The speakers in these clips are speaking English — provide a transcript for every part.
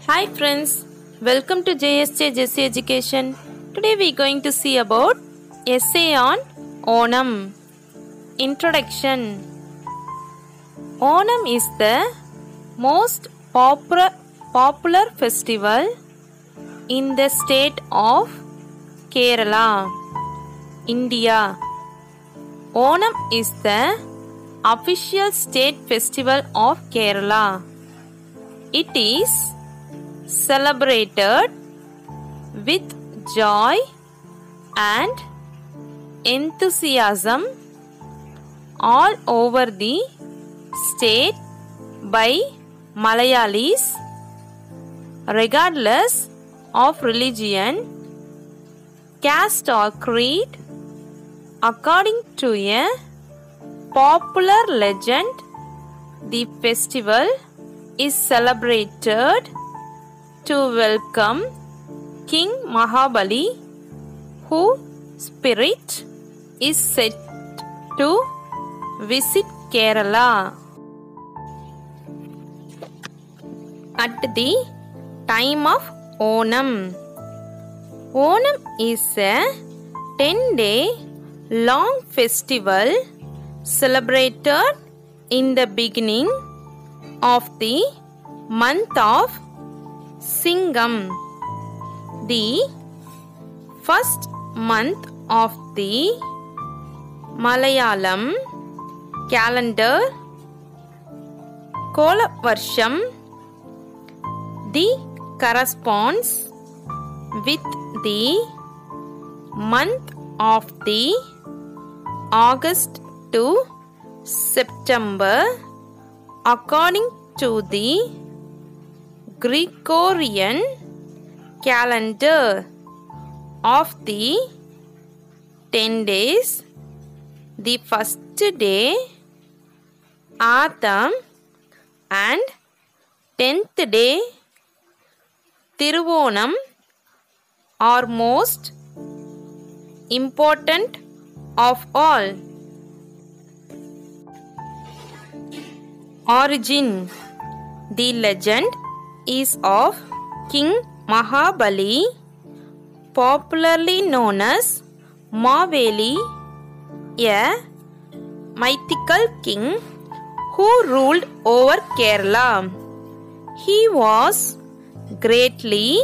Hi friends, welcome to JSJ Jesse Education. Today we are going to see about essay on Onam. Introduction. Onam is the most popular festival in the state of Kerala, India. Onam is the official state festival of Kerala. It is celebrated with joy and enthusiasm all over the state by Malayalis, regardless of religion, caste or creed. According to a popular legend, the festival is celebrated to welcome King Mahabali, whose spirit is said to visit Kerala. At the time of Onam. Onam is a 10-day long festival celebrated in the beginning of the month of Singam, the first month of the Malayalam calendar. Kolavarsham, the corresponds with the month of the August to September according to the Gregorian calendar. Of the 10 days, the first day, Atham, and 10th day, Tiruvonam, are most important of all. Origin. The legend is of King Mahabali, popularly known as Maveli, a mythical king who ruled over Kerala. He was greatly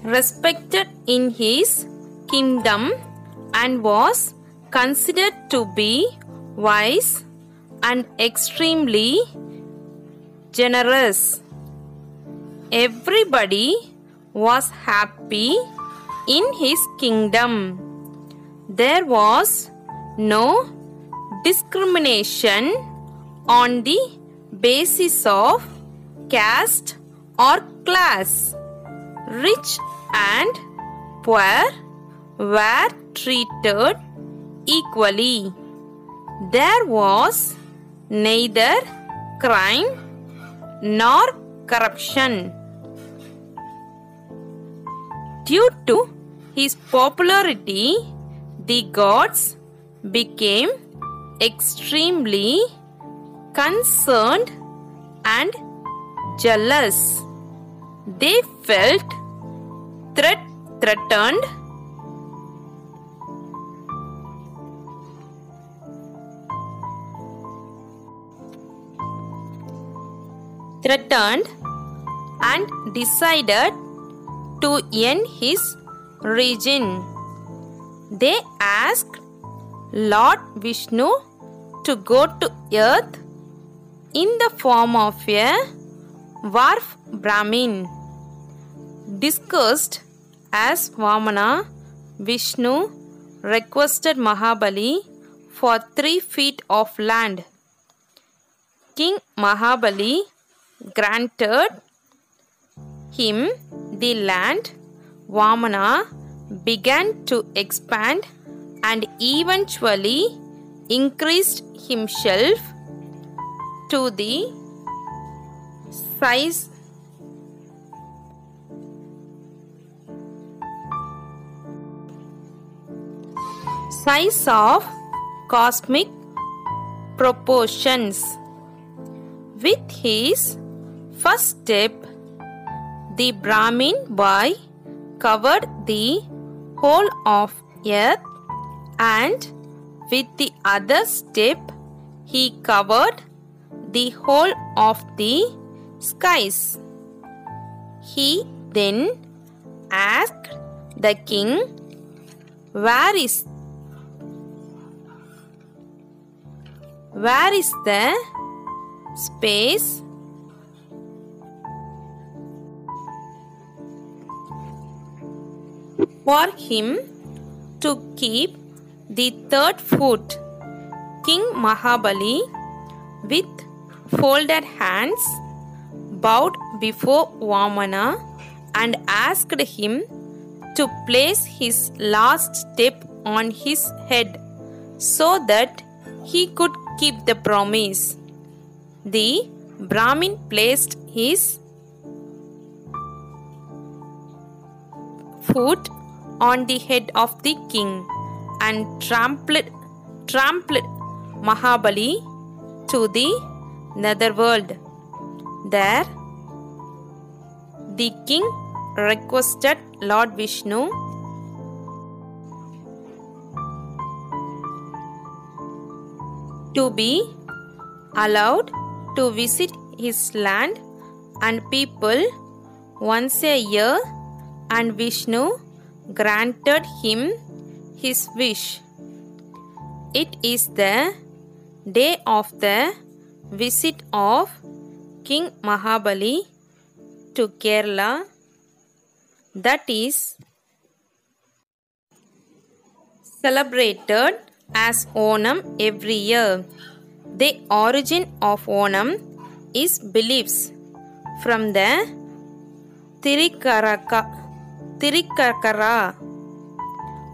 respected in his kingdom and was considered to be wise and extremely generous. Everybody was happy in his kingdom. There was no discrimination on the basis of caste or class. Rich and poor were treated equally. There was neither crime nor corruption. Due to his popularity, the gods became extremely concerned and jealous. They felt threatened and decided to end his reign. They asked Lord Vishnu to go to earth in the form of a dwarf Brahmin. Disguised as Vamana, Vishnu requested Mahabali for 3 feet of land. King Mahabali granted him the land. Vamana began to expand and eventually increased himself to the size size of cosmic proportions. With his first step, the Brahmin boy covered the whole of earth, and with the other step, he covered the whole of the skies. He then asked the king, Where is the space for him to keep the third foot? King Mahabali, with folded hands, bowed before Vamana and asked him to place his last step on his head so that he could keep the promise. The Brahmin placed his foot on the head of the king and trampled Mahabali to the netherworld. There, the king requested Lord Vishnu to be allowed to visit his land and people once a year, and Vishnu granted him his wish. It is the day of the visit of King Mahabali to Kerala that is celebrated as Onam every year. The origin of Onam is beliefs from the Tirikara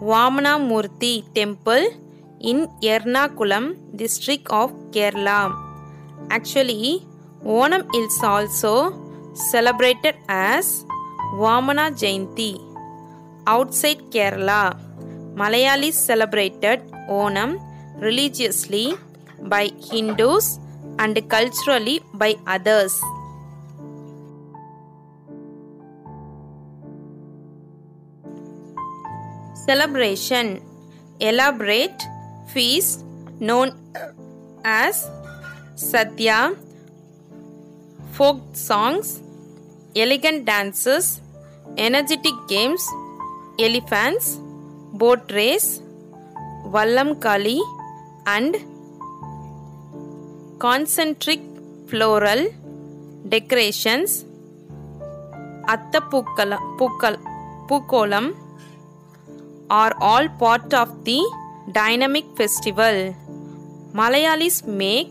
Vamana Murthy temple in Ernakulam district of Kerala. Actually, Onam is also celebrated as Vamana Jayanti. Outside Kerala, Malayalis celebrated Onam religiously by Hindus and culturally by others. Celebration. Elaborate feast known as Sadhya, folk songs, elegant dances, energetic games, elephants, boat race, Vallam Kali, and concentric floral decorations, Attapookalam, are all part of the dynamic festival. Malayalis make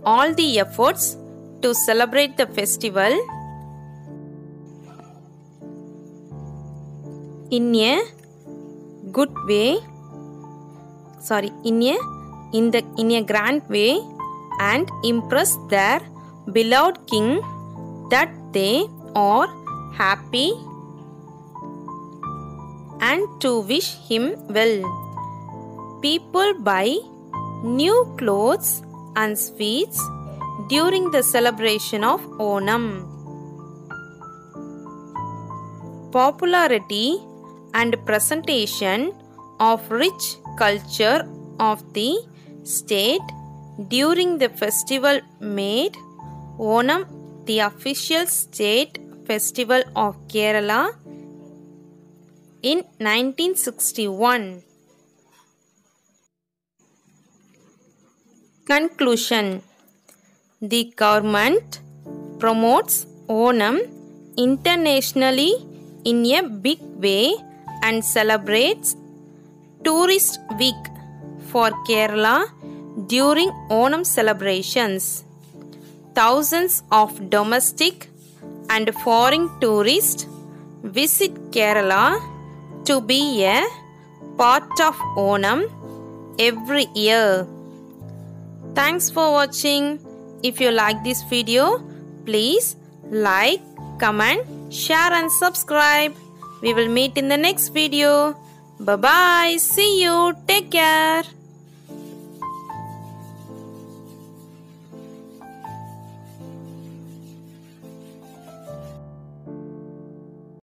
all the efforts to celebrate the festival in a good way, in a grand way, and impress their beloved king that they are happy and to wish him well. People buy new clothes and sweets during the celebration of Onam. Popularity and presentation of rich culture of the state during the festival made Onam the official state festival of Kerala in 1961. Conclusion. The government promotes Onam internationally in a big way and celebrates Tourist Week for Kerala during Onam celebrations. Thousands of domestic and foreign tourists visit Kerala to be a part of Onam every year. Thanks for watching. If you like this video, please like, comment, share and subscribe. We will meet in the next video. Bye bye. See you. Take care.